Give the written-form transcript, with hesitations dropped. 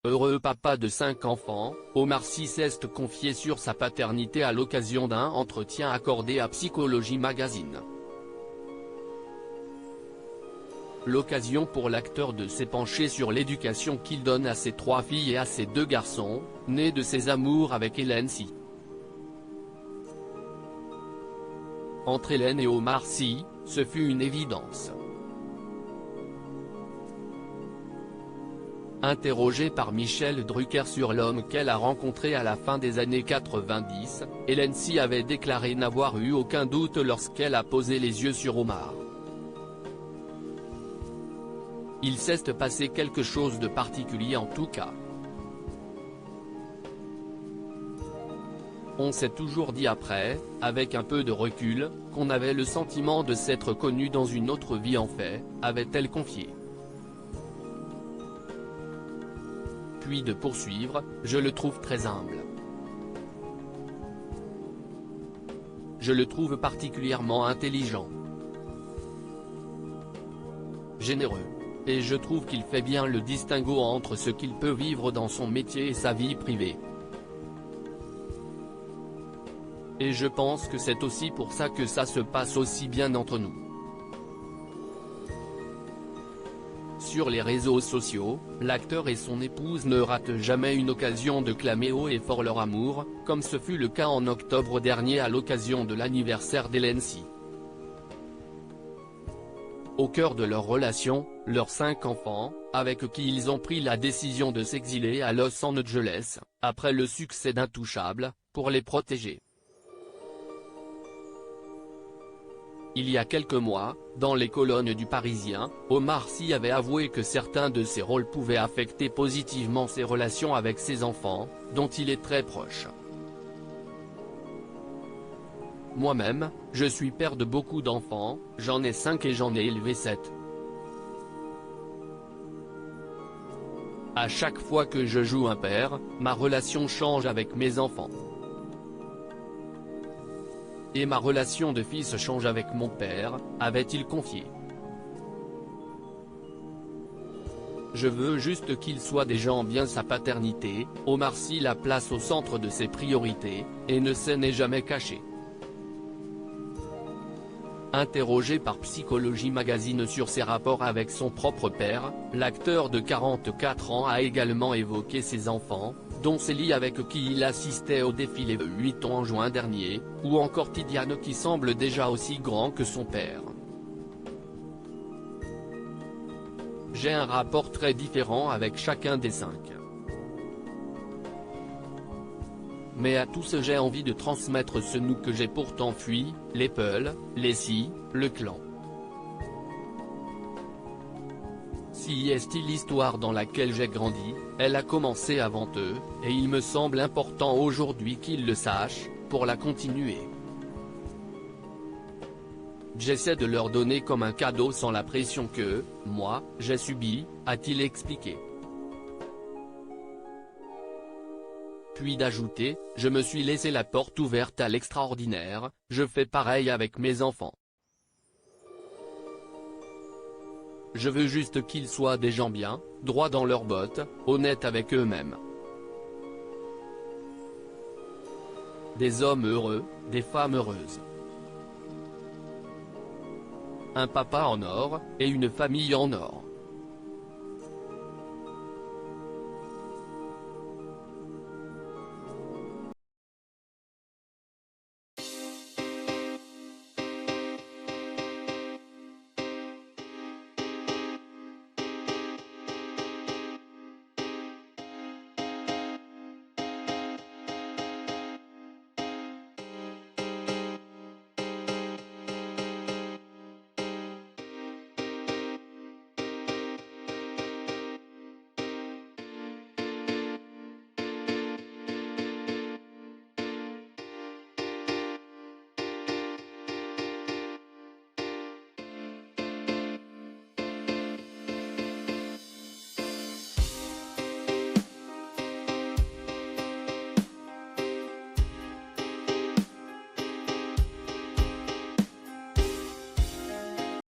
Heureux papa de 5 enfants, Omar Sy s'est confié sur sa paternité à l'occasion d'un entretien accordé à Psychologie Magazine. L'occasion pour l'acteur de s'épancher sur l'éducation qu'il donne à ses 3 filles et à ses 2 garçons, nés de ses amours avec Hélène Sy. Entre Hélène et Omar Sy, ce fut une évidence. Interrogée par Michel Drucker sur l'homme qu'elle a rencontré à la fin des années 90, Hélène Sy avait déclaré n'avoir eu aucun doute lorsqu'elle a posé les yeux sur Omar. Il s'est passé quelque chose de particulier en tout cas. On s'est toujours dit après, avec un peu de recul, qu'on avait le sentiment de s'être connus dans une autre vie en fait, avait-elle confié. Puis de poursuivre, je le trouve très humble. Je le trouve particulièrement intelligent. Généreux. Et je trouve qu'il fait bien le distinguo entre ce qu'il peut vivre dans son métier et sa vie privée. Et je pense que c'est aussi pour ça que ça se passe aussi bien entre nous. Sur les réseaux sociaux, l'acteur et son épouse ne ratent jamais une occasion de clamer haut et fort leur amour, comme ce fut le cas en octobre dernier à l'occasion de l'anniversaire d'Hélène Sy. Au cœur de leur relation, leurs 5 enfants, avec qui ils ont pris la décision de s'exiler à Los Angeles, après le succès d'Intouchables, pour les protéger. Il y a quelques mois, dans les colonnes du Parisien, Omar Sy avait avoué que certains de ses rôles pouvaient affecter positivement ses relations avec ses enfants, dont il est très proche. Moi-même, je suis père de beaucoup d'enfants, j'en ai 5 et j'en ai élevé 7. À chaque fois que je joue un père, ma relation change avec mes enfants. Et ma relation de fils change avec mon père, avait-il confié. Je veux juste qu'il soit des gens bien sa paternité, Omar Sy la place au centre de ses priorités, et ne s'en est jamais caché. Interrogé par Psychologie Magazine sur ses rapports avec son propre père, l'acteur de 44 ans a également évoqué ses enfants, dont Célie avec qui il assistait au défilé de 8 ans en juin dernier, ou encore Tidiane qui semble déjà aussi grand que son père. J'ai un rapport très différent avec chacun des 5. Mais à tous j'ai envie de transmettre ce nous que j'ai pourtant fui, les Peul, les Sy, le clan. Si est l'histoire dans laquelle j'ai grandi, elle a commencé avant eux, et il me semble important aujourd'hui qu'ils le sachent, pour la continuer. J'essaie de leur donner comme un cadeau sans la pression que, moi, j'ai subie, a-t-il expliqué. Puis d'ajouter, je me suis laissé la porte ouverte à l'extraordinaire, je fais pareil avec mes enfants. Je veux juste qu'ils soient des gens bien, droits dans leurs bottes, honnêtes avec eux-mêmes. Des hommes heureux, des femmes heureuses. Un papa en or, et une famille en or.